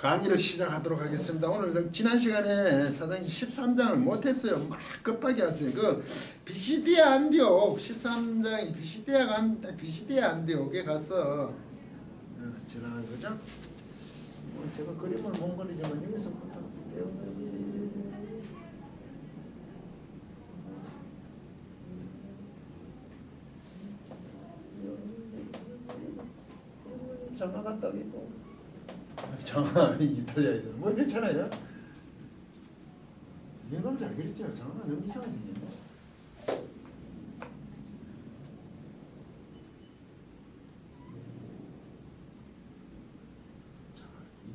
강의를 시작하도록 하겠습니다. 오늘 지난 시간에 사장님 13장을 못했어요. 막 급하게 했어요. 그 비시디아 안디옥 13장 비시디아 안디옥에 가서 전하는 거죠. 제가 그림을 못 그리지만 여기서부터 장가가 딱 있고 장아 이탈리아에 뭐 이렇잖아요. 이 정도면 잘 그렸죠. 장아가 너무 이상하게 생겼네.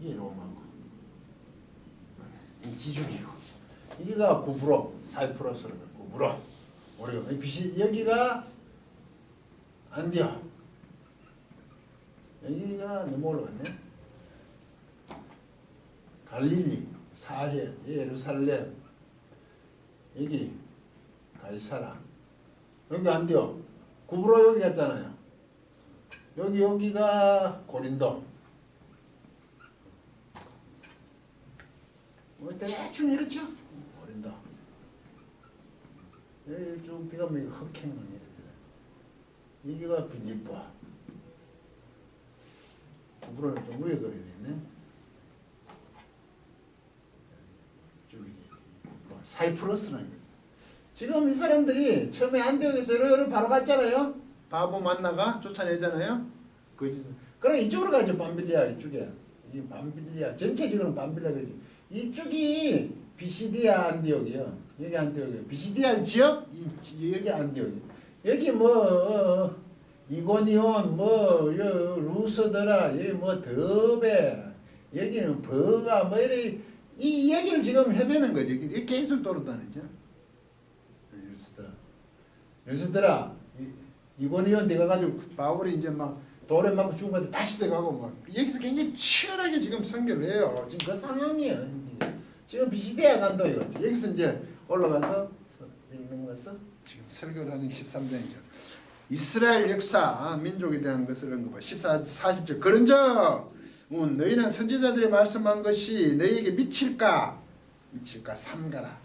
이게 로마고 지중해고 여기가 구브로 사이프러스로 구브로 우리가 빛이 여기가 안디아 여기가 너무 올라갔네. 갈릴리, 사해, 예루살렘, 여기 가이사라, 여기 안디옥, 구브로 여기 갔잖아요. 여기가 고린도. 대충 이렇죠? 고린도. 여기 쭉 비가 오면 흑행합니다. 여기가 빌립보. 구브로는 좀 위에 거리가 있네. 사이프러스라는 거죠. 지금 이 사람들이 처음에 안디옥에서 바로 갔잖아요. 바보 만나가 쫓아내잖아요. 그럼 이쪽으로 가죠. 밤빌리아 이쪽에. 이 밤빌리아 전체적으로 밤빌리아거지. 이쪽이 비시디아 안디옥이요. 여기 안디옥이요. 비시디아 지역 여기 안디옥. 여기 뭐 이고니온 뭐 루스드라 여기 뭐 더베 여기는 버가 뭐 이래. 이 얘기를 지금 해배는 거죠. 이게 계속 돌아다니죠. 유스드라 이고니온 내가 가지고 바울이 이제 막 돌에 맞고 죽은 건데 다시 들어가고 막 여기서 굉장히 치열하게 지금 선교를 해요. 지금 그 상황이에요. 지금 비시디아 간도요. 여기서 이제 올라가서 읽는 것은 지금 설교를 하는 13장이죠. 이스라엘 역사 민족에 대한 것을 언급하 40절 그런즉 너희는 선지자들이 말씀한 것이 너희에게 미칠까 삼가라.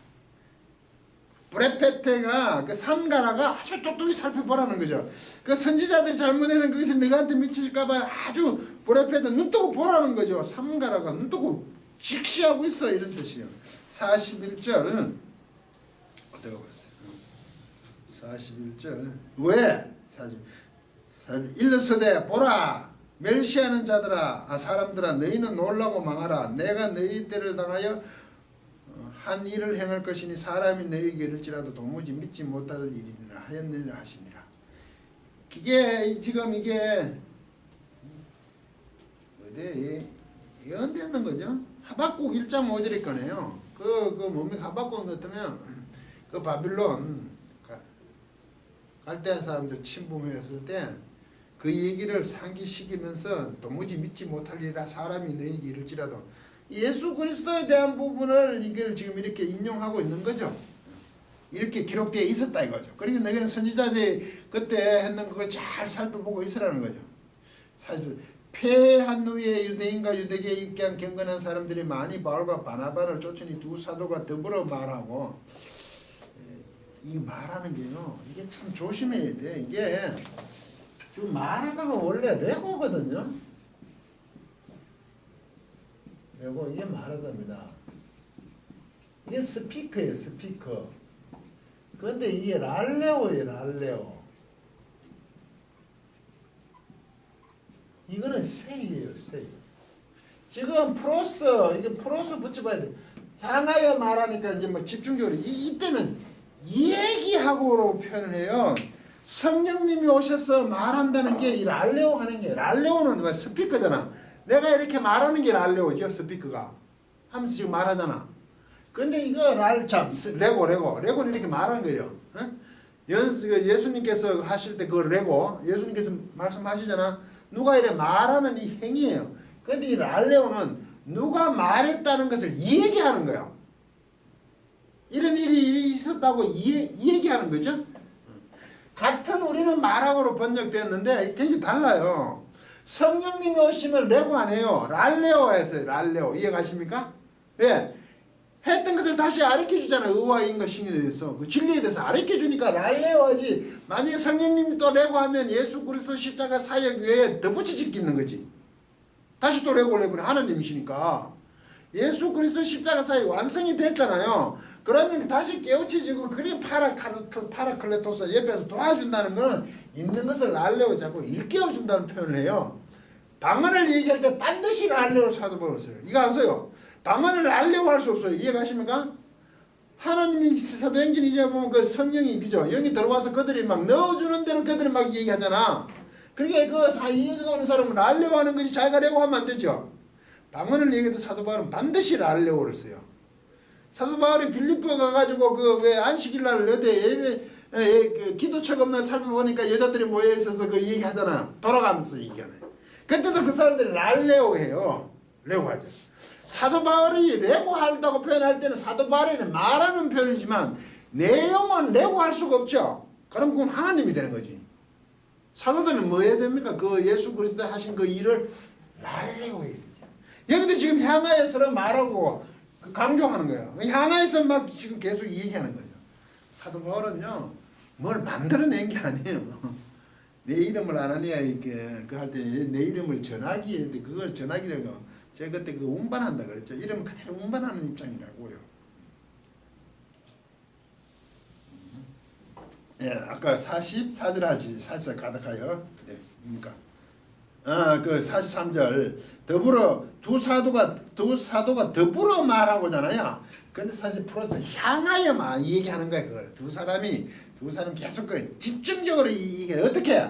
브레페테가 그 삼가라가 아주 똑똑히 살펴보라는 거죠. 그 선지자들이 잘못해서 그것이 너희한테 미칠까봐 아주 브레페테 눈 뜨고 보라는 거죠. 삼가라가 눈 뜨고 직시하고 있어 이런 뜻이에요. 41절 어떻게 보세요? 41절 왜? 41 일러서되 보라 멸시하는 자들아 사람들아 너희는 놀라고 망하라. 내가 너희 때를 당하여 한 일을 행할 것이니 사람이 너희에게 이를지라도 도무지 믿지 못할 일이니라 하였느니라 하시니라. 이게 지금 이게 어디에 예언되는 거죠. 하박국 1장 5절에 거네요. 그 뭡니까? 하박국 같으면 그 바빌론 갈대아 사람들 침범했을 때 그 얘기를 상기시키면서 도무지 믿지 못하리라 사람이 너에게 이를지라도 예수 그리스도에 대한 부분을 이걸 지금 이렇게 인용하고 있는 거죠. 이렇게 기록되어 있었다 이거죠. 그러니까 너희는 선지자들이 그때 했는 그걸 잘 살펴보고 있으라는 거죠. 사실 패한 후에 유대인과 유대계에 있게 한 경건한 사람들이 많이 바울과 바나바를 쫓으니 두 사도가 더불어 말하고 이 말하는 게요. 이게 참 조심해야 돼. 이게 지금 말하다가 원래 레고거든요. 레고 이게 말하답니다. 이게 스피커예요. 스피커. 그런데 이게 랄레오예요. 랄레오. 이거는 세이에요. 세이. 지금 프로스 이게 프로스 붙여봐야 돼. 향하여 말하니까 이제 뭐 집중적으로 이때는 얘기하고로 표현을 해요. 성령님이 오셔서 말한다는 게 이 랄레오 하는 게 랄레오는 뭐 스피커잖아. 내가 이렇게 말하는 게 랄레오죠. 스피커가 하면서 지금 말하잖아. 근데 이거 레고는 이렇게 말하는 거예요. 예수님께서 하실 때 그 레고 예수님께서 말씀하시잖아. 누가 이래 말하는 이 행위예요. 근데 이 랄레오는 누가 말했다는 것을 얘기하는 거예요. 이런 일이 있었다고 얘기하는 거죠. 같은 우리는 말하고로 번역되었는데 굉장히 달라요. 성령님이 오시면 레고 안 해요. 랄레오 했어요. 랄레오. 이해가십니까? 왜? 했던 것을 다시 가르쳐 주잖아. 의와 인과 신에 대해서. 그 진리에 대해서 가르쳐 주니까 랄레오 하지. 만약에 성령님이 또 레고 하면 예수 그리스도 십자가 사역 외에 덧붙여 짓는 거지. 다시 또 레고를 해버려. 하나님이시니까. 예수 그리스도 십자가 사역 완성이 됐잖아요. 그러면 다시 깨우쳐지고 그리 파라클레토스 옆에서 도와준다는 거는 있는 것을 랄레오 자꾸 일깨워준다는 표현을 해요. 방언을 얘기할 때 반드시 랄레오 사도바울을 써요. 이거 안 써요. 방언을 랄레오 할 수 없어요. 이해가십니까? 하나님이 사도행전 이제 보면 그 성령이 그죠? 영이 들어와서 그들이 막 넣어주는 대로 그들이 막 얘기하잖아. 그러니까 그 이해가는 사람은 랄레오 하는 것이 자기가 레고 하면 안 되죠. 방언을 얘기해도 사도 바울은 반드시 랄레오를 써요. 사도 바울이 빌립보 가가지고 그 왜 안식일날 어디 예배 그 기도처 없는 살펴보니까 여자들이 모여 있어서 그 얘기하잖아. 돌아가면서 얘기하네. 그때도 그 사람들이 랄레오 해요. 레고 하죠. 사도 바울이 레고 한다고 표현할 때는 사도 바울이 말하는 표현이지만 내용은 레고 할 수가 없죠. 그럼 그건 하나님이 되는 거지. 사도들은 뭐 해야 됩니까? 그 예수 그리스도 하신 그 일을 랄레오 해야 되죠. 여기도 지금 향하여서 말하고 강조하는 거예요. 향하여서 막 지금 계속 얘기하는 거죠. 사도 바울은요, 뭘 만들어낸 게 아니에요. 내 이름을 안 하냐, 이렇게, 그 할 때 내 이름을 전하기 했는데, 그걸 전하기라고, 제가 그때 그 운반한다 그랬죠. 이름을 그대로 운반하는 입장이라고요. 예, 아까 44절 하지, 44절 가득하여. 네, 뭡니까? 그 43절 더불어 두 사도가 더불어 말하고잖아요. 근데 사실 프로서 향하여만 얘기하는 거야. 그걸 두 사람 계속 그 집중적으로 이게 어떻게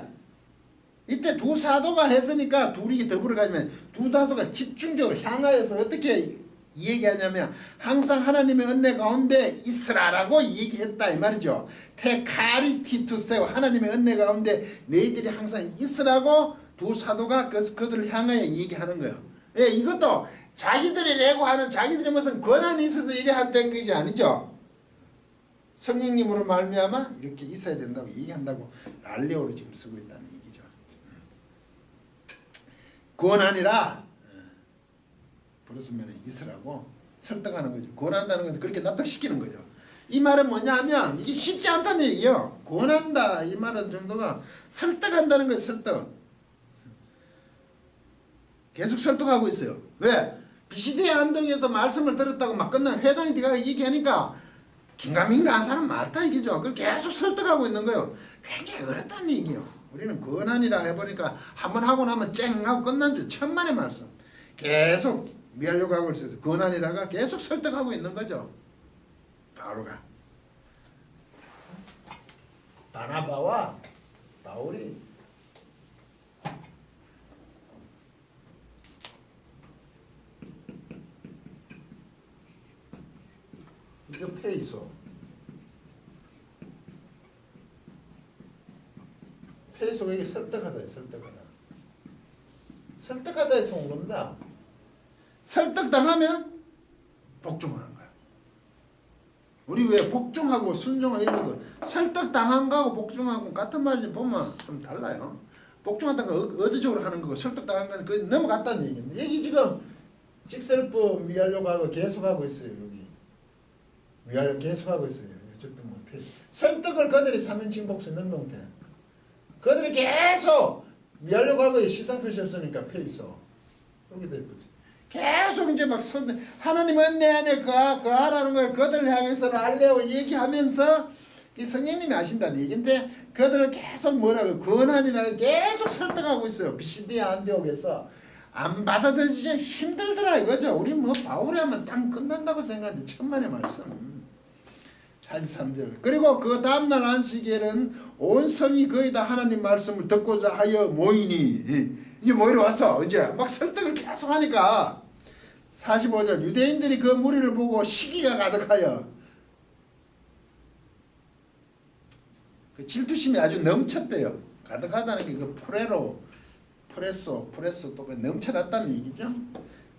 이때 두 사도가 했으니까 둘이 더불어 가지면 두 사도가 집중적으로 향하여서 어떻게 얘기하냐면 항상 하나님의 은혜 가운데 있으라라고 얘기했다 이 말이죠. 테카리티투세오 하나님의 은혜 가운데 너희들이 항상 있으라고 두 사도가 그들을 향하여 얘기하는 거예요. 예, 이것도 자기들이 레고하는 자기들이 무슨 권한이 있어서 얘기한다는 것이 아니죠. 성령님으로 말미암아 이렇게 있어야 된다고 얘기한다고 랄레오로 지금 쓰고 있다는 얘기죠. 권한이라 부르시면 있으라고 설득하는 거죠. 권한다는 것은 그렇게 납득시키는 거죠. 이 말은 뭐냐면 이게 쉽지 않다는 얘기예요. 권한다 이 말은 정도가 설득한다는 거예요. 설득. 계속 설득하고 있어요. 왜? 비시대 안동에서 말씀을 들었다고 막 끝나면 회당에 네가 얘기하니까 긴가민가한 사람 많다 이기죠. 그걸 계속 설득하고 있는 거예요. 굉장히 어렵다는 얘기예요. 우리는 권한이라 해보니까 한번 하고 나면 쨍 하고 끝난 줄 천만의 말씀. 계속 미하려고 하고 있어서 권한이라가 계속 설득하고 있는 거죠. 바로가 바나바와 바울이 이거 페이소 페이소가 이게 설득하다 설득하다 해서 온 겁니다. 설득당하면 복종하는 거야. 우리 왜 복종하고 순종을 이런 것도 설득당한 거하고 복종하고 같은 말인지 보면 좀 달라요. 복종한다는 건 의도적으로 하는 거고 설득당한 건 그 넘어갔다는 얘기입니다. 여기 지금 직설법 미하려고 하고 계속하고 있어요. 여기 미하려고 계속하고 있어요. 이쪽도 뭐 설득을 그들이 3인칭 복수 넣는 게 그들이 계속 미하려고 하고 시상표시 없으니까 페이소 그렇게 될 거죠. 계속 이제 막 하나님은 내 안에 거하라는 걸 그들을 향해서 알레오 얘기하면서 성령님이 아신다는 얘기인데 그들을 계속 뭐라고 권한이라고 계속 설득하고 있어요. 비시디 안디옥에서 안 받아들이기 힘들더라 이거죠. 우리 뭐 바울이 하면 딱 끝난다고 생각하는데 천만의 말씀. 43절 그리고 그 다음날 안식일은 온 성이 거의 다 하나님 말씀을 듣고자 하여 모이니 이제 모이러 왔어. 이제 막 설득을 계속 하니까 45절 유대인들이 그 무리를 보고 시기가 가득하여 그 질투심이 아주 넘쳤대요. 가득하다는 게 그 프레소 또 넘쳐났다는 얘기죠.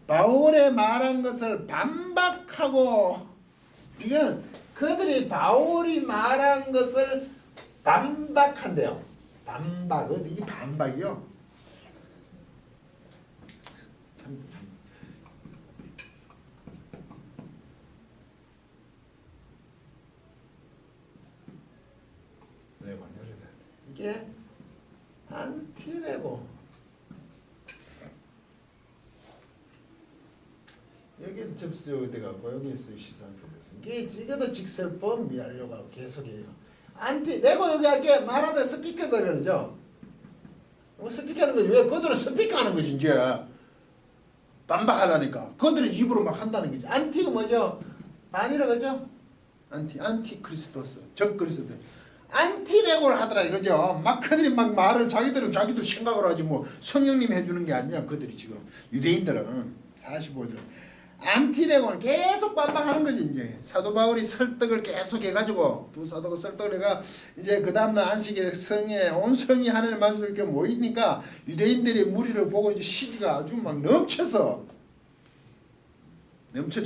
바울의 말한 것을 반박하고 이건 그들이 바울이 말한 것을 반박한대요. 반박 어디 이 반박이요? 참. 레고 이게 안티레고. 여기 접수돼갖고 여기에서 시사하는 이게 이것도 직설법 미하려고 계속해요. 안티 레고 여기 할게 말하다 스피커다 그러죠. 스피커하는 거지. 왜 그들은 스피커하는 거지 이제 반박하려니까 그들이 입으로 막 한다는 거지. 안티가 뭐죠? 반이라 그죠? 안티 크리스토스 적 그리스도. 안티레고를 하더라 이거죠. 막 그들이 막 말을 자기도 생각을 하지 뭐 성령님 해주는 게 아니야. 그들이 지금 유대인들은 45절 안티레고는 계속 반박하는 거지. 이제 사도 바울이 설득을 계속 해가지고 두 사도가 설득을 해가 이제 그 다음날 안식일에 성에 온 성이 하나님의 말씀을 이렇게 모이니까 유대인들의 무리를 보고 이제 시기가 아주 막 넘쳐져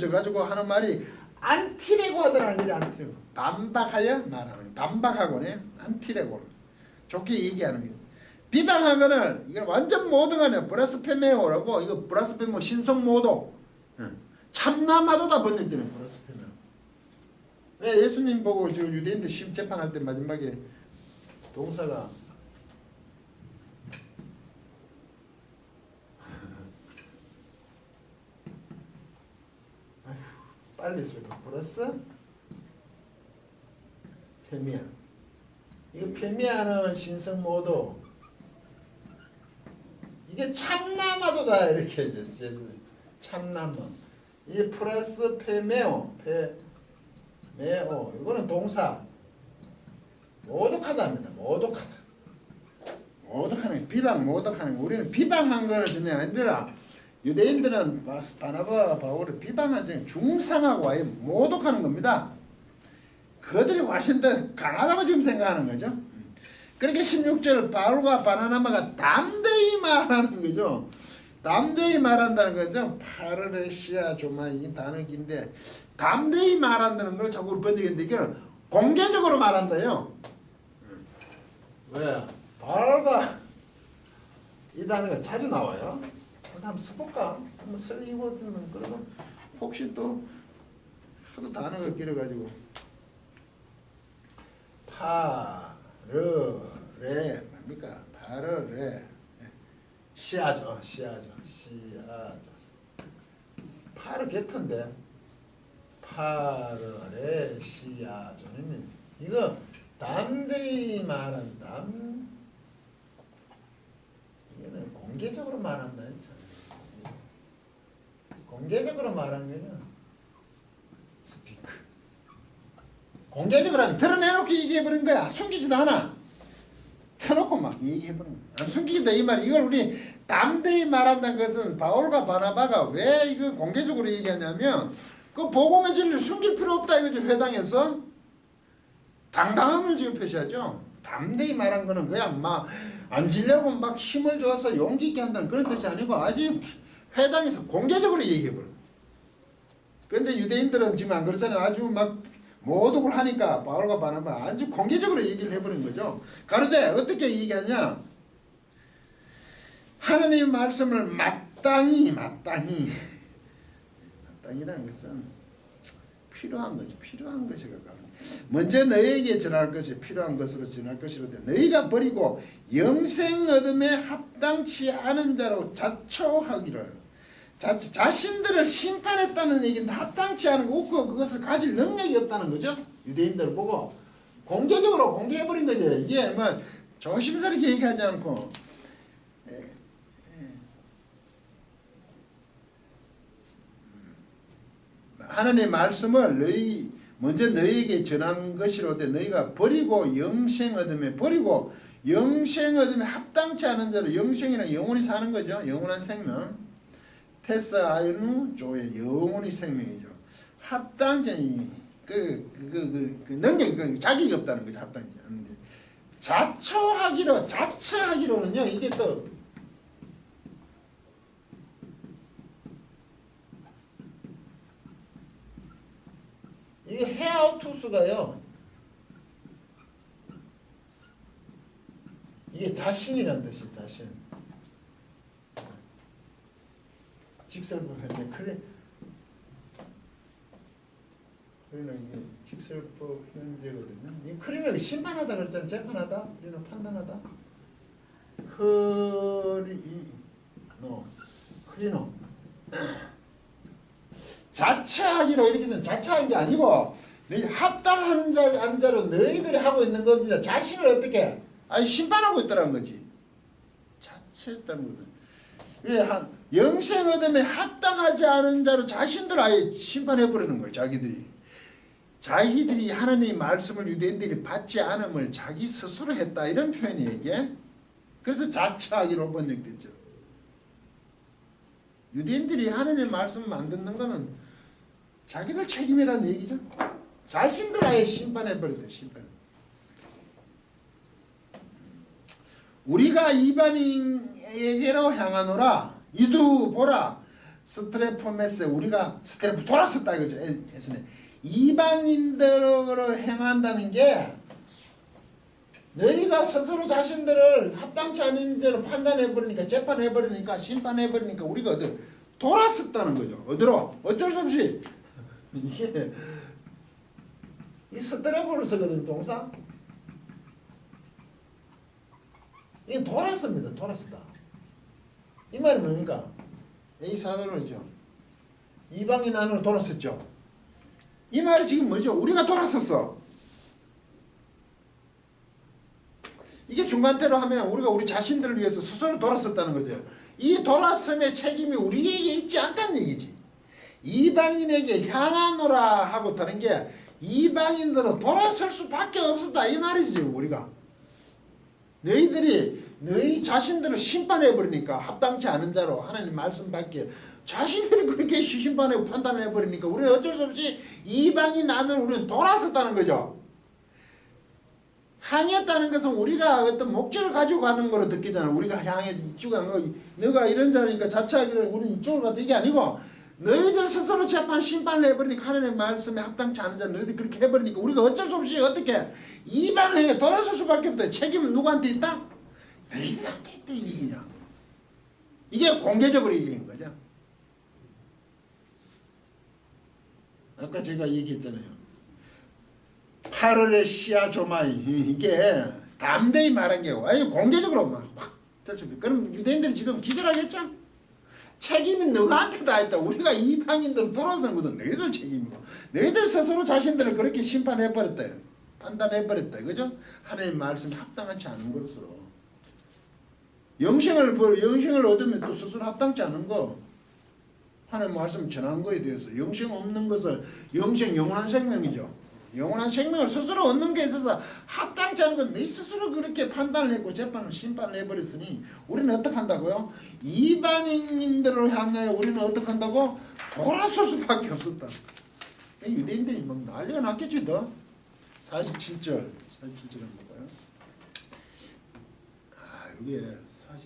가지고 하는 말이 안티레고 하더라는 거지. 안티레고 반박하여 말하는 반박하고네 안티레고 좋게 얘기하는 거지. 비방하거늘 이거 완전 모독하네. 브라스페메오라고. 이거 브라스페모 신성모독 참나마도다 번역되는 브라스페메오. 왜 예수님 보고 저 유대인들 심재판할 때 마지막에 동사가 빨리 쓸까? 플러스 페미아. 이거 페미아는 신성모독. 이게 참나마도다 이렇게 해줬어요. 참나마. 이게 플러스 페메오. 페메오. 이거는 동사. 모독하다입니다. 모독하다. 모독하는 비방 모독하는 거. 우리는 비방한 거를 전혀 아니라 유대인들은 바나바 바울을 비방하지 중상하고 아예 모독하는 겁니다. 그들이 훨씬 더 강하다고 지금 생각하는 거죠. 그렇게 16절 바울과 바나나바가 담대히 말하는 거죠. 담대히 말한다는 거죠. 파르레시아 조마 이 단어인데 담대히 말한다는 걸 자꾸 번역했는데 이게 공개적으로 말한다요. 왜? 바울과 이 단어가 자주 나와요. 한번 써볼까? 한번 쓰고 그러면 혹시 또 하도 단어가 길어가지고 파르레 뭡니까? 파르레 시아죠. 파르 개턴데 파르레 시아죠는 이거 담대히 말한다. 이거는 공개적으로 말한다. 공개적으로 말하는 거는 스피크. 공개적으로 드러내놓고 얘기해버린 거야. 숨기지도 않아. 터놓고 막 얘기해버린 거야. 안 숨기긴다 이 말이. 이걸 우리 담대히 말한다는 것은 바울과 바나바가 왜 이거 공개적으로 얘기하냐면 그 복음의 진리를 숨길 필요 없다 이거죠. 회당에서 당당함을 지금 표시하죠. 담대히 말한 거는 그냥 막 앉으려고 막 힘을 줘서 용기 있게 한다는 그런 뜻이 아니고 아주 회당에서 공개적으로 얘기해버려. 그런데 유대인들은 지금 안 그렇잖아요. 아주 막 모독을 하니까 바울과 바나바 아주 공개적으로 얘기를 해버린 거죠. 가로되 어떻게 얘기하냐? 하나님의 말씀을 마땅히라는 것은 필요한 거죠. 필요한 것이 가까운. 먼저 너희에게 전할 것이 필요한 것으로 전할 것이로되 너희가 버리고 영생 얻음에 합당치 않은 자로 자초하기를. 자신들을 심판했다는 얘기인데 합당치 않은 거 없고 그것을 가질 능력이 없다는 거죠. 유대인들을 보고 공개적으로 공개해버린 거죠. 이게 뭐 조심스럽게 얘기하지 않고 하나님의 말씀을 먼저 너희에게 전한 것이로되 너희가 버리고 영생 얻음에 합당치 않은 자로. 영생이란 영원히 사는 거죠. 영원한 생명. 테스 아이누 조의 영원히 생명이죠. 합당자니 그 능력이 자격이 없다는 거죠. 합당자. 자처하기로는요. 이게 또 이게 헤아우투스가요. 이게 자신이란 뜻이에요. 자신. 직설법 현재 그래. 그러는 이게 직설법 현재거든요. 이 크리는 심판하다 그랬잖아요. 재판하다. 우리는 판단하다. 크리노. 자처하기로 이렇게 된 자처한 게 아니고 합당하는 자로 너희들이 하고 있는 겁니다. 자신을 어떻게 아니 심판하고 있다는 거지. 자처했다는 거죠. 왜 영생 얻음에 합당하지 않은 자로 자신들 아예 심판해 버리는 거예요. 자기들이 하나님의 말씀을 유대인들이 받지 않음을 자기 스스로 했다 이런 표현이에요. 이게. 그래서 자처하기로 번역됐죠. 유대인들이 하나님의 말씀을 안 듣는 거는 자기들 책임이라는 얘기죠. 자신들 아예 심판해버렸대. 심판. 우리가 이방인에게로 향하노라. 이두 보라. 스트레포메스 우리가 스트레포 돌았었다 이거죠. 예수님. 이방인들로 행한다는 게 너희가 스스로 자신들을 합당치 않은 대로 판단해버리니까 재판해버리니까 심판해버리니까 우리가 어디 돌았었다는 거죠. 어디로? 어쩔 수 없이 이게 이 스트레포를 쓰거든 동사. 이게 돌았습니다. 돌았었다. 이 말이 뭡니까? 이 사도로죠. 이방인 안으로 돌았었죠. 이 말이 지금 뭐죠? 우리가 돌았었어. 이게 중간태로 하면 우리가 우리 자신들을 위해서 스스로 돌았었다는 거죠. 이 돌았음의 책임이 우리에게 있지 않다는 얘기지. 이방인에게 향하노라 하고 다른 게 이방인들은 돌아설 수밖에 없었다 이 말이지. 우리가 너희들이 너희 자신들을 심판해버리니까 합당치 않은 자로 하나님 말씀 밖에 자신들이 그렇게 심판하고 판단해버리니까 우리는 어쩔 수 없이 이방인 안으로 우리는 돌아섰다는 거죠. 향했다는 것은 우리가 어떤 목적을 가지고 가는 거로 느끼잖아. 우리가 향해 이쪽에 한 거, 너가 이런 자니까 자처하기를 우리는 이쪽으로 갔다 이게 아니고 너희들 스스로 재판 심판을 해버리니까 하나님의 말씀에 합당치 않은 자는 너희들 그렇게 해버리니까 우리가 어쩔 수 없이 어떻게 이방에게 돌아설 수밖에 없다. 책임은 누구한테 있다? 너희들한테 있다 이 얘기냐. 이게 공개적으로 얘기한 거죠. 아까 제가 얘기했잖아요. 8월의 씨야 조마이 이게 담대히 말한 게 아니 공개적으로 막확 들춰비. 그럼 유대인들이 지금 기절하겠죠? 책임이 너한테 다 있다. 우리가 이방인들 돌아서는 것도 너희들 책임이고 너희들 스스로 자신들을 그렇게 심판해버렸다. 판단해버렸다. 그죠? 하나님의 말씀이 합당하지 않은 것으로 영생을 얻으면 또 스스로 합당치 않은 거 하나님 말씀 전한 거에 대해서 영생 없는 것을 영생 영원한 생명이죠. 영원한 생명을 스스로 얻는 게 있어서 합당치 않은 건 네 스스로 그렇게 판단을 했고 재판을 심판을 해버렸으니 우리는 어떻게 한다고요? 이방인들을 향해 우리는 어떻게 한다고? 돌아설 수밖에 없었다. 유대인들이 막 난리가 났겠지 더. 47절 한번 봐요. 여기에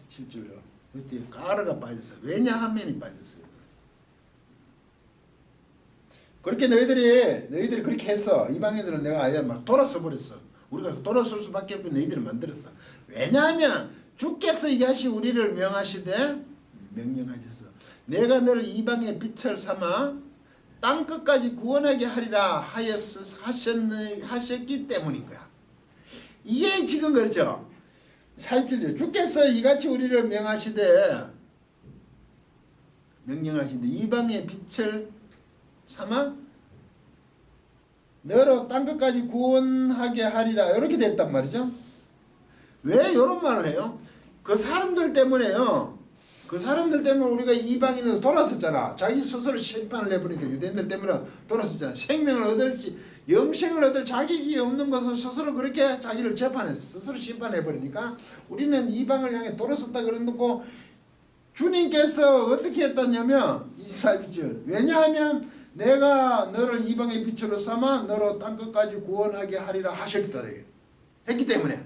47절요. 이때 가르가 빠졌어요. 왜냐하면이 빠졌어요. 그렇게 너희들이 그렇게 했어. 이방인들은 내가 아예 막 돌아서 버렸어. 우리가 돌아설 수밖에 없고 너희들을 만들었어. 왜냐하면 주께서 이같이 우리를 명령하셔서 내가 너를 이방의 빛을 삼아 땅 끝까지 구원하게 하리라 하셨기 때문인 거야. 이게 지금 그렇죠. 47절 주께서 이같이 우리를 명령하시되 이방의 빛을 삼아 너로 땅끝까지 구원하게 하리라 이렇게 됐단 말이죠. 왜 이런 말을 해요? 그 사람들 때문에요. 그 사람들 때문에 우리가 이방인으로 돌아섰잖아. 자기 스스로 심판을 해버리니까 유대인들 때문에 돌아섰잖아. 생명을 얻을지 영생을 얻을 자격이 없는 것을 스스로 그렇게 자기를 재판했어. 스스로 심판해버리니까 우리는 이방을 향해 돌아섰다 그러놓고 주님께서 어떻게 했다냐면 24절 왜냐하면 내가 너를 이방의 빛으로 삼아 너로 땅끝까지 구원하게 하리라 하셨다 했기 때문에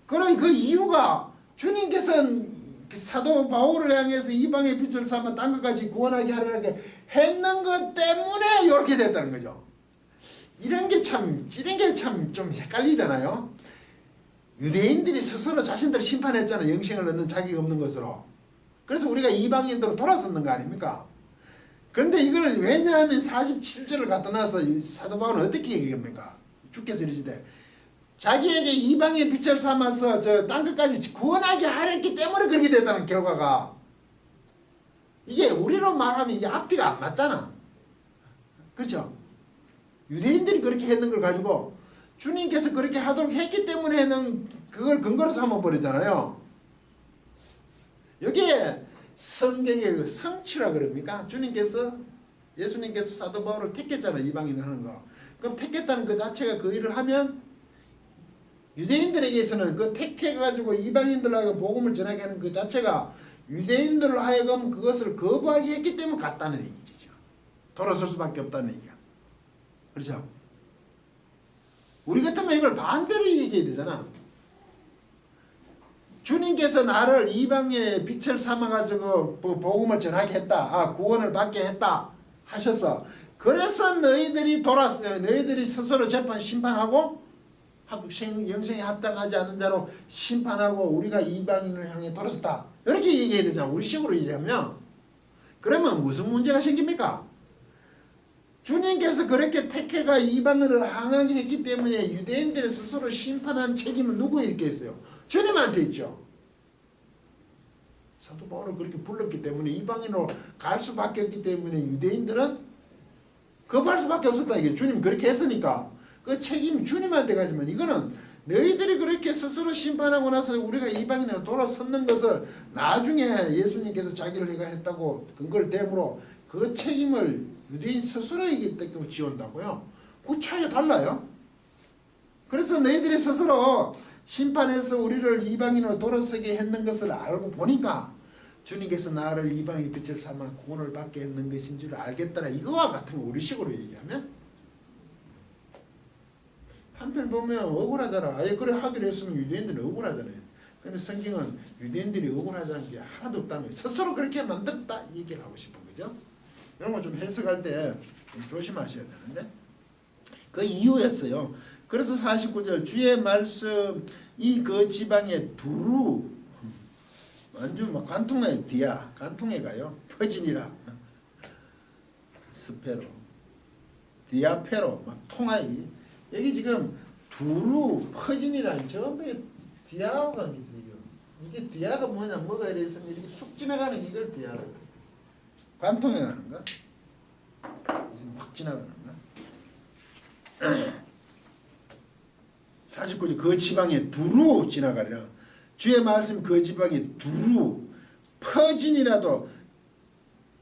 그런 그 이유가 주님께서는 사도 바울을 향해서 이방의 빛을 삼아 땅끝까지 구원하게 하리라 했는 것 때문에 이렇게 됐다는 거죠. 이런 게 참 좀 헷갈리잖아요. 유대인들이 스스로 자신들을 심판했잖아요. 영생을 얻는 자격이 없는 것으로. 그래서 우리가 이방인으로 돌아섰는 거 아닙니까? 그런데 이걸 왜냐하면 47절을 갖다 놔서 사도 바울은 어떻게 얘기합니까? 주께서 이르시되 자기에게 이방의 빛을 삼아서 저 땅끝까지 구원하게 하였기 때문에 그렇게 됐다는 결과가, 이게 우리로 말하면 이게 앞뒤가 안 맞잖아. 그렇죠? 유대인들이 그렇게 했는 걸 가지고 주님께서 그렇게 하도록 했기 때문에는 그걸 근거로 삼아버리잖아요. 여기에 성경의 그 성취라 그럽니까? 주님께서, 예수님께서 사도 바울을 택했잖아요. 이방인을 하는 거. 그럼 택했다는 그 자체가 그 일을 하면 유대인들에게서는 그 택해가지고 이방인들하고 복음을 전하게 하는 그 자체가 유대인들로 하여금 그것을 거부하게 했기 때문에 갔다는 얘기지. 지금 돌아설 수밖에 없다는 얘기야. 그렇죠? 우리 같으면 이걸 반대로 얘기해야 되잖아. 주님께서 나를 이방의 빛을 삼아가지고 복음을 전하게 했다. 구원을 받게 했다. 하셔서 그래서 너희들이 스스로 재판 심판하고 영생에 합당하지 않는 자로 심판하고 우리가 이방인을 향해 돌아섰다. 이렇게 얘기해야 되잖아. 우리 식으로 얘기하면. 그러면 무슨 문제가 생깁니까? 주님께서 그렇게 택해가 이방인을 향하게 했기 때문에 유대인들이 스스로 심판한 책임은 누구에게 있겠어요? 주님한테 있죠. 사도 바울을 그렇게 불렀기 때문에 이방인으로 갈 수밖에 없기 때문에 유대인들은 거부할 수밖에 없었다. 이게 주님 그렇게 했으니까 그 책임이 주님한테 가지만, 이거는 너희들이 그렇게 스스로 심판하고 나서 우리가 이방인으로 돌아섰는 것을 나중에 예수님께서 자기를 해가 했다고 근거를 대므로 그 책임을 유대인 스스로에게 지온다고요. 그 차이가 달라요. 그래서 너희들이 스스로 심판해서 우리를 이방인으로 돌아서게 했는 것을 알고 보니까 주님께서 나를 이방인의 빛을 삼아 구원을 받게 했는 것인 줄 알겠다라. 이거와 같은 거 우리식으로 얘기하면 한편 보면 억울하잖아. 아예 그래 하기로 했으면 유대인들은 억울하잖아요. 근데 성경은 유대인들이 억울하다는 게 하나도 없다는 거예요. 스스로 그렇게 만들었다 이 얘기를 하고 싶은 거죠. 이런 거 좀 해석할 때 좀 조심하셔야 되는데 그 이유였어요. 그래서 49절 주의 말씀 이 그 지방에 두루 완전 막 관통해 디아 관통해 가요. 퍼지니라 스페로 디아페로 막 통하이 여기 지금 두루 퍼진이라는 전부 디아와 관계있어요. 이게 디아가 뭐냐 뭐가 이래서 이렇게 쑥 지나가는 이걸 디아라고 해요. 관통해 가는가? 확 지나가는가? 49절 그 지방에 두루 지나가리라. 주의 말씀 그 지방에 두루 퍼진이라도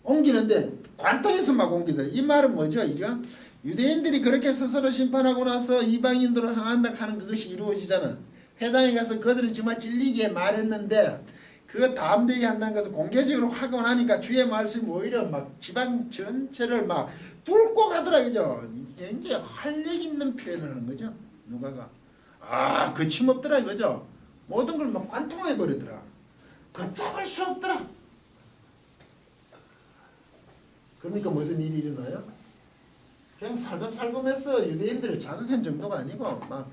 옮기는데 관통해서 막 옮기더라. 이 말은 뭐죠? 이죠? 유대인들이 그렇게 스스로 심판하고 나서 이방인들을 향한다 하는 그것이 이루어지잖아. 회당에 가서 그들은 정말 진리게 말했는데 그거 다음되게 한다는 것을 공개적으로 하고 나니까 주의 말씀이 오히려 막 지방 전체를 막 뚫고 가더라. 그죠? 이제 활력 있는 표현을 하는 거죠. 누가가. 거침없더라. 그죠? 모든 걸 막 관통해 버리더라. 걷잡을 수 없더라. 그러니까 무슨 일이 일어나요? 그냥 살금살금해서 유대인들을 자극한 정도가 아니고 막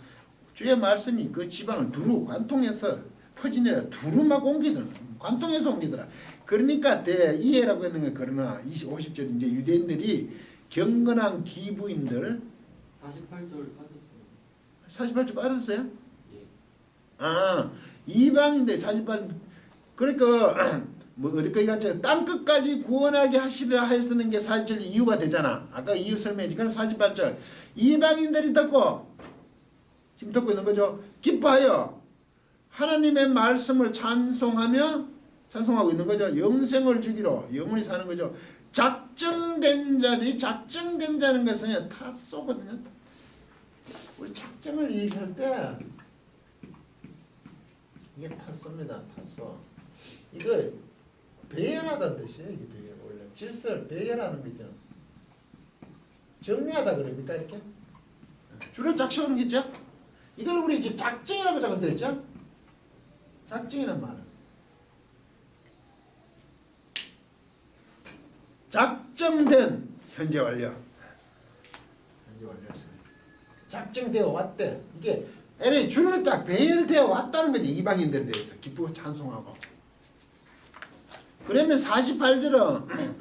주의 말씀이 그 지방을 두루 관통해서 퍼지니라 두루 막 옮기더라. 관통해서 옮기더라. 그러니까 대이해라고 하는 게 그러나 50절 이제 유대인들이 경건한 기부인들 48절 빠졌어요. 48절 빠졌어요? 예. 이방인들 48 그러니까 뭐 어디까지 갔죠? 땅끝까지 구원하게 하시려 하였는 게 48절 이유가 되잖아. 아까 이유 설명했지. 그럼 48절 이방인들이 듣고 지금 듣고 있는 거죠. 기뻐하여 하나님의 말씀을 찬송하고 있는 거죠. 영생을 주기로 영원히 사는 거죠. 작정된 자들이 작정된 자는 것은 타소거든요. 우리 작정을 얘기할 때 이게 타소입니다. 타소. 이거 배열하다는 뜻이에요. 이게 배열. 원래 질서를 배열하는 거죠. 정리하다 그럽니까 이렇게? 줄을 쫙 세우는 게 있죠. 이걸 우리 지금 작정이라고 적어드렸죠. 작정이란 말은 작정된 현재 완료. 현재 완료했어요. 작정되어 왔대. 이게 LA 줄을 딱 배열되어 왔다는 거지. 이방인들에 대해서 기쁘고 찬송하고. 그러면 48절은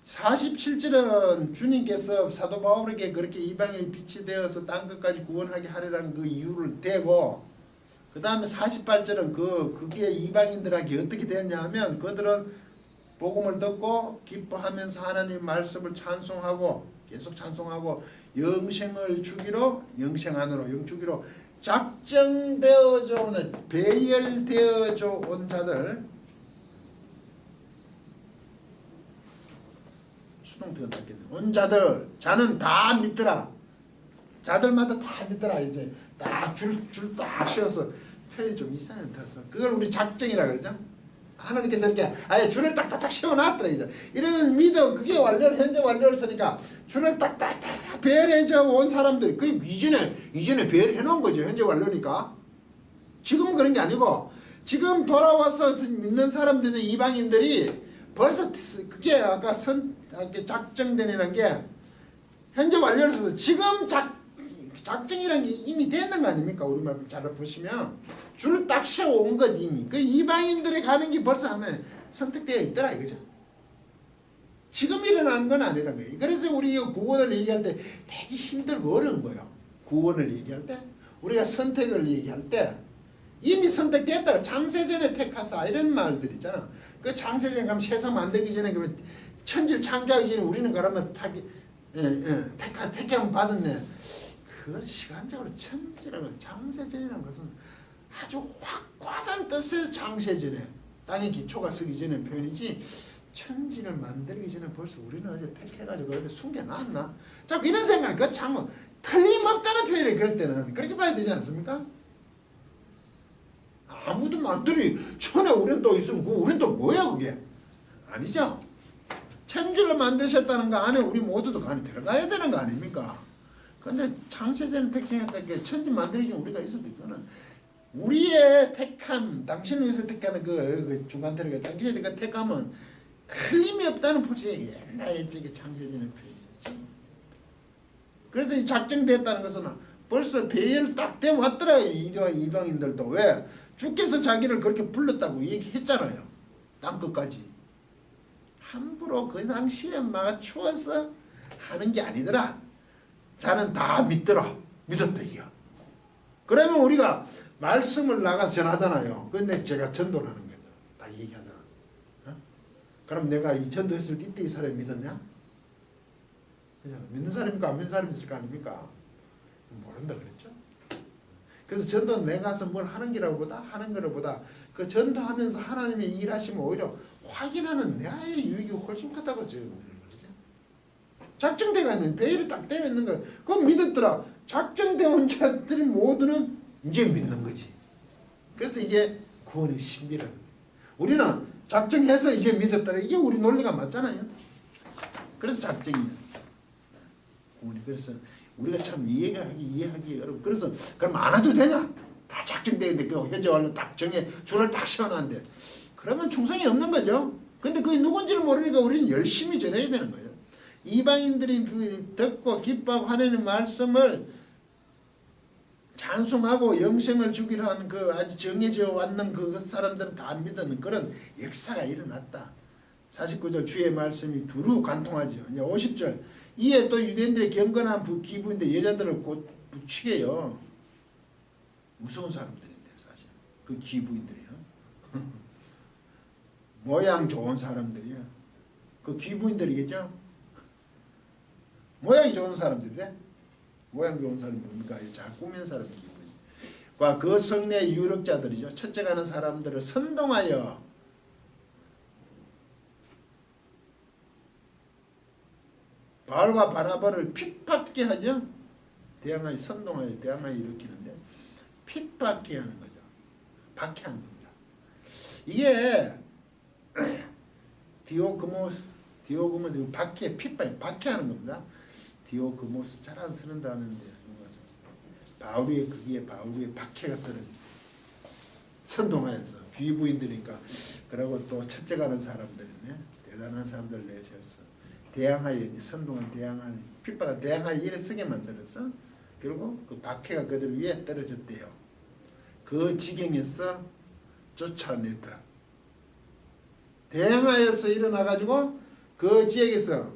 47절은 주님께서 사도 바울에게 그렇게 이방인의 빛이 되어서 땅 끝까지 구원하게 하리라는 그 이유를 대고, 그 다음에 48절은 그게 이방인들에게 어떻게 되었냐 하면 그들은 복음을 듣고 기뻐하면서 하나님 말씀을 찬송하고 계속 찬송하고 영생을 주기로, 영생 안으로 영주기로 작정되어져 오는, 배열되어져 온 자들, 수동태가 낫겠네. 온 자들, 자는 다 믿더라. 자들마다 다 믿더라. 이제 딱 줄 딱 씌워서 표현이 좀 이상한 타서 그걸 우리 작정이라 그러죠. 하나님께서 이렇게 아예 줄을 딱딱딱 씌워놨더라. 이제 이런 믿음, 그게 완료, 현재 완료를 쓰니까 줄을 딱딱딱 배열해져 온 사람들이, 그 이전에 배열해 놓은 거죠. 현재 완료니까. 지금은 그런 게 아니고, 지금 돌아와서 믿는 사람들은 이방인들이 벌써 그게 아까 작정되는 게 현재 완료를 써서 지금 작정이라는 게 이미 되는 거 아닙니까? 우리말 잘 보시면 줄 딱 세워온 것 이미. 그 이방인들이 가는 게 벌써 하면 선택되어 있더라 이거죠. 지금 일어난 건 아니란 거예요. 그래서 우리 구원을 얘기할 때 되게 힘들고 어려운 거예요. 구원을 얘기할 때, 우리가 선택을 얘기할 때 이미 선택됐다. 창세전에 택하사 이런 말들 있잖아. 그 창세전에 가면 세상 만들기 전에, 그러면 천지를 창조하기 전에 우리는 그러면 택함 받았네. 그건 시간적으로 천지라고, 창세전이라는 것은 아주 확고한 뜻의 창세전에 땅의 기초가 서기 전에 표현이지, 천지를 만들기 전에 벌써 우리는 어제 택해가지고 어디 숨겨놨나? 자꾸 이런 생각이, 그 참 틀림없다는 표현이 그럴 때는 그렇게 봐야 되지 않습니까? 아무도 만들이 천에 우린 또 있으면 우린 또 뭐야 그게? 아니죠. 천지를 만드셨다는 거 안에 우리 모두도 간에 들어가야 되는 거 아닙니까? 근데 창세전에 택했다는 게 천지 만들기 전에 우리가 있어도 이거는 우리의 택함, 당신을 위해서 택하는 그 중간태를 당신의 그 택함은 틀림이 없다는 포지에 옛날에 저게 창세전에 표현이지. 그래서 이 작정됐다는 것은 벌써 배열 딱 돼 왔더라. 이방인들도. 왜? 주께서 자기를 그렇게 불렀다고 얘기했잖아요. 땅끝까지. 함부로 그 당시에 맞추어서 하는 게 아니더라. 자는 다 믿었다 이거. 그러면 우리가 말씀을 나가서 전하잖아요. 근데 제가 전도를 하는 거죠. 다 얘기하잖아. 어? 그럼 내가 이 전도했을 때 이때 이 사람이 믿었냐? 믿는 사람입니까? 안 믿는 사람이 있을 거 아닙니까? 모른다 그랬죠. 그래서 전도는 내가 가서 뭘 하는 거를 보다 그 전도하면서 하나님의 일하시면 오히려 확인하는 나의 유익이 훨씬 크다고 저는 그러죠. 작정되어 있는, 배열이 딱 되어 있는 거, 그건 믿었더라. 작정되어 자들이 모두는 이제 믿는 거지. 그래서 이게 구원의 신비라는 거예요. 우리는 작정해서 이제 믿었더라. 이게 우리 논리가 맞잖아요. 그래서 작정이에요. 구원이. 그래서 우리가 참 이해하기 어려워. 그래서 그럼 안 해도 되냐? 다 작정되는데 그 현재 완료 딱 정해 줄을 딱 세워놨는데 그러면 충성이 없는 거죠. 근데 그게 누군지를 모르니까 우리는 열심히 전해야 되는 거예요. 이방인들이 듣고 기뻐하고 하나님의 말씀을 찬송하고 영생을 주기로 하는 그 아주 정해져 왔는 그 사람들은 다 믿는 그런 역사가 일어났다. 49절 주의 말씀이 두루 관통하죠. 이제 50절 이에 또 유대인들의 경건한 기부인데 여자들을 곧 부추겨요. 무서운 사람들인데 사실 그 기부인들이요. 모양 좋은 사람들이야. 그 기부인들이겠죠. 모양이 좋은 사람들이래. 모양 좋은 사람이 뭡니까? 잘 꾸민 사람 기부인. 그 성내 유력자들이죠. 채찍하는 사람들을 선동하여 바울과 바나바를 핍박게 하죠. 대항하여 선동하여 대항하여 일으키는데 핍박게 하는 거죠. 박해하는 겁니다. 이게 디오그모스 박해하는 겁니다. 디오그모스 잘 안 쓰는 단어인데 바울의 박해가 떨어져 선동하여서 귀부인들이니까. 그리고 또 첫째가는 사람들이네. 대단한 사람들 내셔서 대항하여 이제 선동한 대항하여 핍박을 대항하여 일에 쓰게 만들어서 결국 그 박해가 그들 위에 떨어졌대요. 그 지경에서 쫓아냈다. 대항하여서 일어나가지고 그 지역에서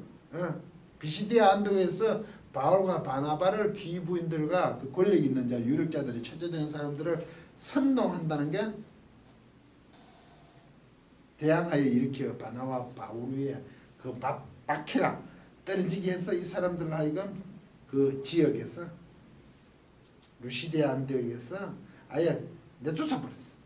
비시디아 안동에서 바울과 바나바를 귀부인들과 그 권력 있는 자 유력자들이 처제되는 사람들을 선동한다는 게 대항하여 일으켜 바나와 바울 위에 그 박해가 떨어지게 해서 이 사람들 하여금 그 지역에서 루시디아 안디옥에서 아예 내쫓아버렸어.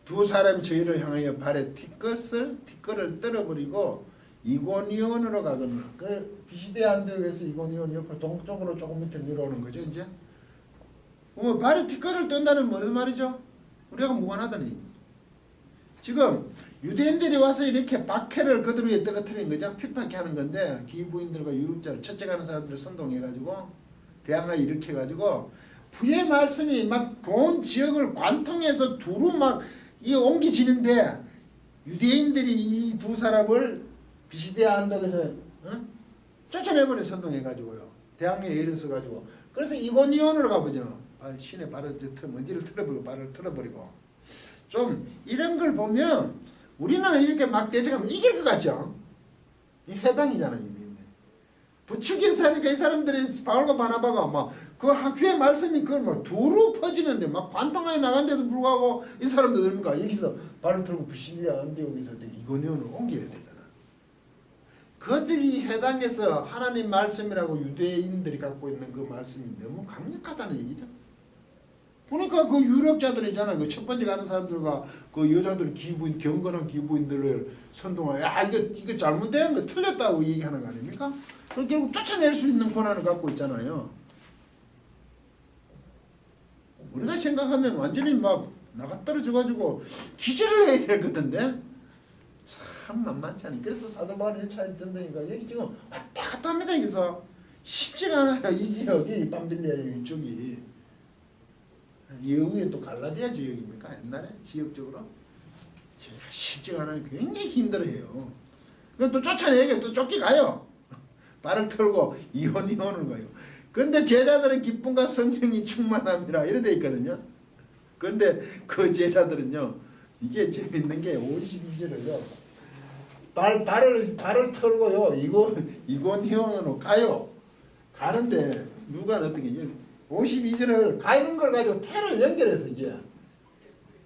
두 사람이 저희를 향하여 발에 티끌을 떨어버리고 이고니온으로 가거나 그 비시디아 안디옥에서 이고니온 옆으로 동쪽으로 조금 밑에 내려오는 거죠. 이제 발에 티끌을 뜬다는 무슨 말이죠? 우리가 무관하다는 얘기. 지금 유대인들이 와서 이렇게 박해를 그들 위에 떨어뜨리는 거죠. 핍박해 하는 건데 기부인들과 유력자를 첫째가는 사람들을 선동해가지고 대항하여 일으켜가지고 부의 말씀이 막 온 지역을 관통해서 두루 막 이 옮기지는데 유대인들이 이 두 사람을 비시디아 안동에서 쫓아내버려 선동해가지고요. 대항하여 일어서가지고 그래서 이고니온으로 가보죠. 신의 발을 먼지를 털어버리고 발을 털어버리고 좀 이런 걸 보면 우리나라 이렇게 막 대적하면 이길 것 같죠? 이 해당이잖아요. 부추겨서 하니까 이 사람들이 바울과 바나바가 막 그 학교의 말씀이 그걸 막 두루 퍼지는데 막 관통하게 나간데도 불구하고 이 사람들 뭡니까? 여기서 발을 털고 비시디아 안디옥에서 이고니온을 옮겨야 되잖아. 그들이 해당해서 하나님 말씀이라고 유대인들이 갖고 있는 그 말씀이 너무 강력하다는 얘기죠. 그러니까 그 유력자들이잖아. 그 첫 번째 가는 사람들과 그 여자들 기부인 경건한 기부인들을 선동하여 야 이거 잘못된 거 틀렸다고 얘기하는 거 아닙니까? 그럼 결국 쫓아낼 수 있는 권한을 갖고 있잖아요. 우리가 생각하면 완전히 막 나가 떨어져가지고 기절을 해야 될 건데 참 만만치 않아요. 그래서 사도 바울 1차 전쟁이니까 여기 지금 왔다 갔다 합니다. 여기서 쉽지가 않아요. 이 지역이 밤빌리아 이쪽이 여기에 또 갈라디아 지역입니까? 옛날에 지역적으로 쉽지가 않아요. 굉장히 힘들어해요. 그럼 또 쫓아내게 또 쫓겨가요. 발을 털고 이혼을 가요. 그런데 제자들은 기쁨과 성령이 충만함이라 이래 돼 있거든요. 그런데 그 제자들은요 이게 재밌는 게 52절을요 발을 털고요 이고니온으로 가요. 가는데 누가 어떻게 52절을 가는 걸 가지고 태를 연결해서 이게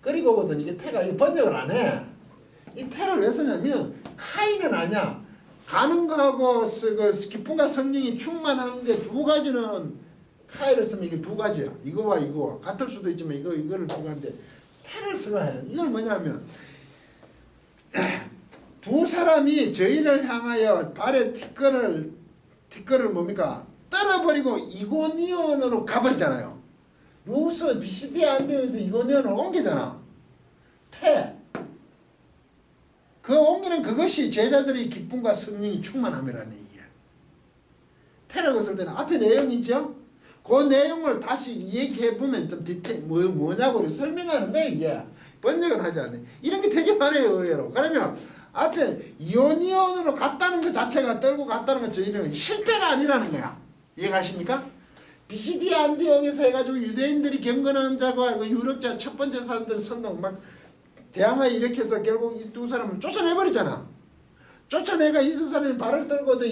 그리고거든 이게 태가 번역을 안 해. 이 태를 왜 쓰냐면 카이는 아니야. 가는 거하고 그 기쁨과 성령이 충만한 게 두 가지는 카이를 쓰면 이게 두 가지야. 이거와 이거 같을 수도 있지만 이거를 두 가지인데 태를 써야 해. 이건 뭐냐면 두 사람이 저희를 향하여 발에 티끌을 뭡니까? 떨어버리고 이고니온으로 가버리잖아요. 루스 비시디아 안디옥에서 이고니온으로 옮기잖아. 태. 그 옮기는 그것이 제자들의 기쁨과 성령이 충만함이라는 얘기야. 태라고 했을 때는 앞에 내용이 있죠? 그 내용을 다시 얘기해보면 좀 뭐냐고 설명하는 거야 이게. 번역은 하지 않네. 이런 게 되게 많아요 의외로. 그러면 앞에 이오니온으로 갔다는 것 자체가 떨고 갔다는 것 저희는 실패가 아니라는 거야. 이해가십니까? 비시디아 안디옥에서 해가지고 유대인들이 경건한 자가 그 유력자 첫 번째 사람들 선동 막 대항하여 일으켜서 결국 이 두 사람을 쫓아내버리잖아. 쫓아내가 이 두 사람이 발을 떨고도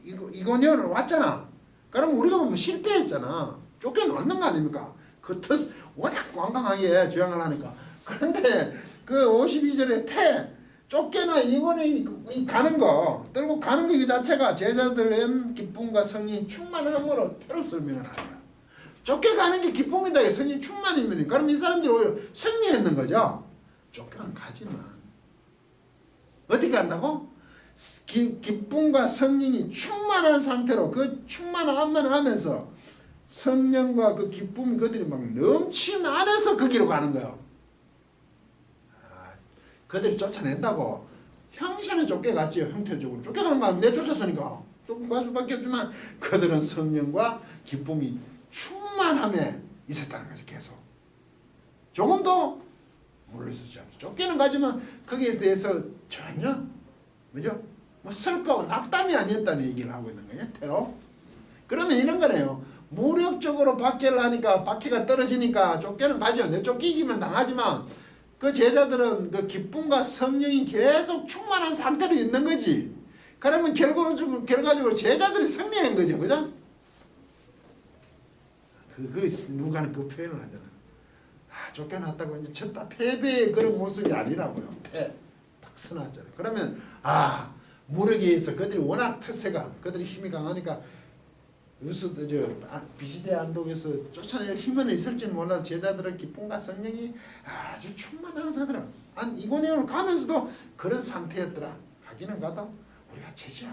이고니온으로 왔잖아. 그럼 우리가 보면 실패했잖아. 쫓겨놓는 거 아닙니까? 그 뜻 워낙 관광하게 주장을 하니까. 그런데 그 52절에 태 쫓겨나 이고니 가는 거 떨고 가는 거 이 자체가 제자들의 기쁨과 성령이 충만함으로 태로 설명을 하는 거야. 쫓겨가는 게 기쁨이다. 성령 충만입니다. 그럼 이 사람들이 오히려 승리했는 거죠. 쫓겨는 가지만 어떻게 한다고? 기쁨과 성령이 충만한 상태로 그 충만함만 하면서 성령과 그 기쁨이 그들이 막 넘침 안에서 거기로 가는 거예요. 그들이 쫓아낸다고 형체는 쫓겨갔죠. 형태적으로 쫓겨가는 거 아니면 내쫓았으니까 조금 갈 수밖에 없지만 그들은 성령과 기쁨이 충만함에 있었다는 거죠. 계속 조금도 물러서지 않죠. 쫓기는 가지만 거기에 대해서 전혀 뭐죠? 뭐 슬퍼하고 낙담이 아니었다는 얘기를 하고 있는 거예요. 태로. 그러면 이런 거네요. 무력적으로 박해를 하니까 박해가 떨어지니까 쫓겨는 가죠. 내 쫓기기만 당하지만 그 제자들은 그 기쁨과 성령이 계속 충만한 상태로 있는 거지. 그러면 결과적으로 제자들이 승리한 거죠. 그죠? 누가는 그 표현을 하잖아. 쫓겨났다고 이제 쳤다 패배의 그런 모습이 아니라고요. 딱 선하잖아요. 그러면 무력에 의해서 그들이 워낙 태세가 그들이 힘이 강하니까 비시대 안독에서 쫓아낼 힘은 있을지는 몰라도 제자들의 기쁨과 성령이 아주 충만한 사들은 이고니온을 가면서도 그런 상태였더라. 가기는 가도 우리가 지지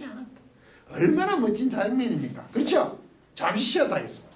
않았다. 얼마나 멋진 장면입니까? 그렇죠? 잠시 쉬었다 하겠습니다.